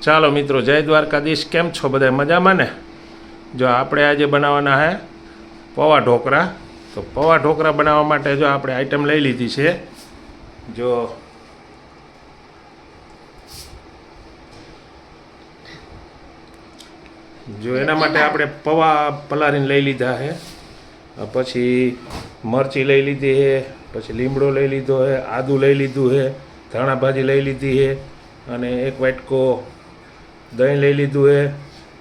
ચાલો મિત્રો, જય દ્વારકાધીશ. કેમ છો બધા? મજામાં ને? જો આપણે આજે બનાવવાના છે પૌવા ઢોકળા. તો પૌવા ઢોકળા બનાવવા માટે જો આપણે આઈટમ લઈ લીધી છે. જો એના માટે આપણે પૌવા પલાળીને લઈ લીધા છે. પછી મરચી લઈ લીધી છે, પછી લીમડો લઈ લીધો છે, આદું લઈ લીધું છે, ધાણા ભાજી લઈ લીધી છે, અને એક વાટકો દહીં લઈ લીધું છે,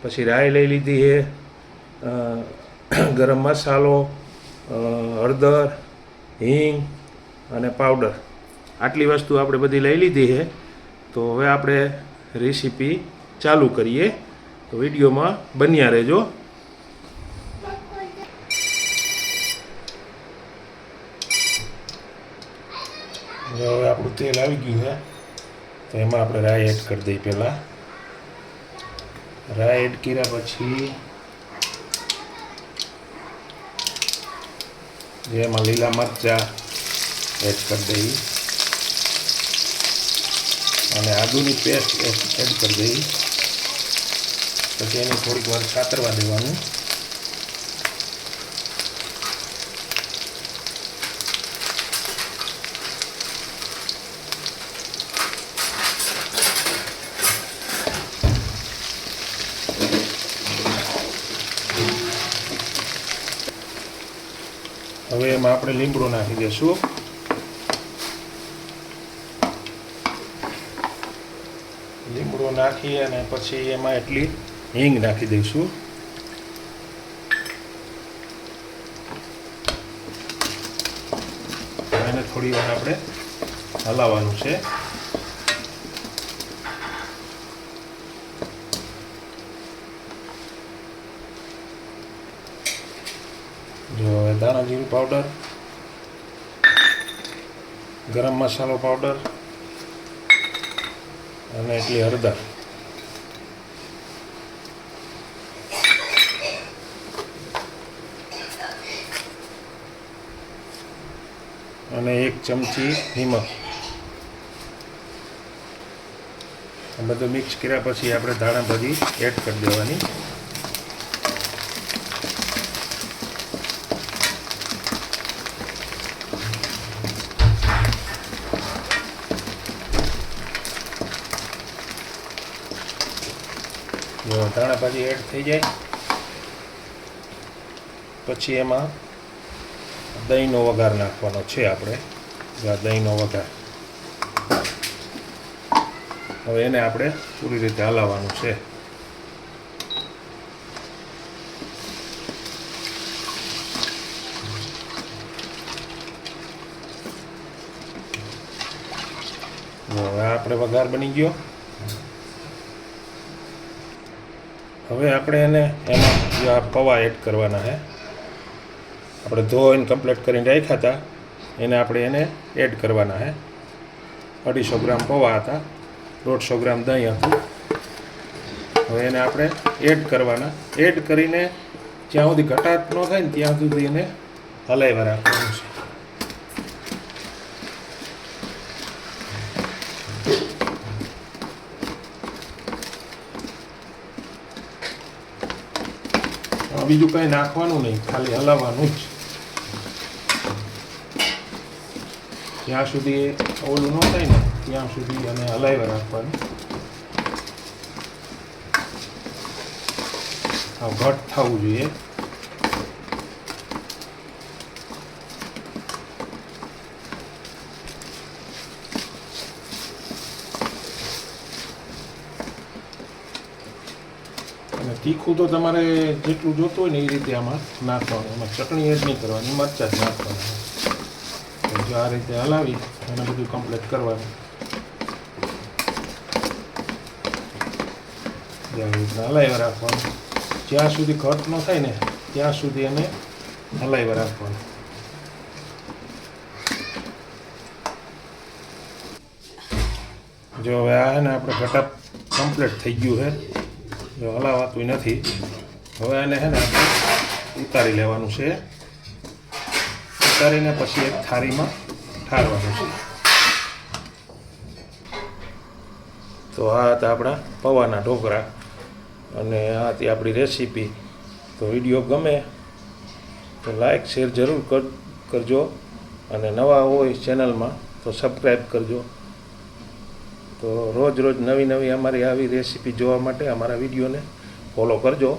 પછી રાઈ લઈ લીધી છે, ગરમ મસાલો, હળદર, હિંગ અને પાવડર. આટલી વસ્તુ આપણે બધી લઈ લીધી છે. તો હવે આપણે રેસીપી ચાલુ કરીએ. તો વિડીયોમાં બન્યા રહેજો. હવે આપણું તેલ આવી ગયું છે, તો એમાં આપણે રાઈ એડ કરી દઈએ. પહેલાં રાઈ એડ કર્યા પછી એમાં લીલા મરચાં એડ કરી દઈએ અને આદુની પેસ્ટ એડ કરી દઈએ. પછી એને થોડીક વાર સાતરવા દેવાનું. હવે એમાં આપણે લીમડો નાખી દઈશું. લીમડો નાખી અને પછી એમાં એટલી હિંગ નાખી દઈશું. એને થોડી વાર આપણે હલાવવાનું છે. જો દાણા જીરું પાવડર, ગરમ મસાલો પાવડર અને એટલી હળદર અને 1 ચમચી નિમક. બધું મિક્સ કર્યા પછી આપણે ધાણા ભાજી એડ કરી દેવાની. ધાણા ભાજી એડ થઈ જાય પછી એમાં દહીંનો વઘાર નાખવાનો છે આપણે. દહીંનો વઘાર હવે એને આપણે પૂરી રીતે હલાવવાનું છે. હવે આપણે વઘાર બની ગયો. હવે આપણે એને એમાં જો આ પૌવા એડ કરવાના છે. આપણે ધોઈને કમ્પ્લીટ કરીને રાખ્યા હતા એને આપણે એડ કરવાના છે. 250 ગ્રામ પૌવા હતા, 150 ગ્રામ દહીં હતું. હવે એને આપણે એડ કરવાના. એડ કરીને જ્યાં સુધી ઘટાટ ન થાય ને ત્યાં સુધી એને હલાવ્યા રાખવાનું છે. બીજું કંઈ નાખવાનું નહીં, ખાલી હલાવવાનું જ. જ્યાં સુધી ઓલું ન થાય ને ત્યાં સુધી એને હલાવ્યા રાખવાનું. આ ઘટ થવું જોઈએ. તીખું તો તમારે જેટલું જોતું હોય ને એ રીતે આમાં નાખવાનું. એમાં ચટણી એડ નહીં કરવાની, મરચાં જ નાખવાના. જો આ રીતે હલાવી અને બધું કમ્પ્લીટ કરવાનું. આવી રીતના હલાવ્યા રાખવાનું. જ્યાં સુધી ઘટ ન થાય ને ત્યાં સુધી એને હલાવ્યા રાખવાનું. જો હવે આ ને આપણે ઘટાપ કમ્પ્લીટ થઈ ગયું છે. જો હલાવાતું નથી. હવે એને છે ને આપણે ઉતારી લેવાનું છે. ઉતારીને પછી એક થાળીમાં ઠારવાનું છે. તો આ હતા આપણા પૌંઆના ઢોકળા અને આ હતી આપણી રેસીપી. તો વિડીયો ગમે તો લાઈક શેર જરૂર કરજો અને નવા હોય ચેનલમાં તો સબસ્ક્રાઈબ કરજો. તો રોજ નવી અમારી આવી રેસીપી જોવા માટે અમારા વિડીયોને ફોલો કરજો.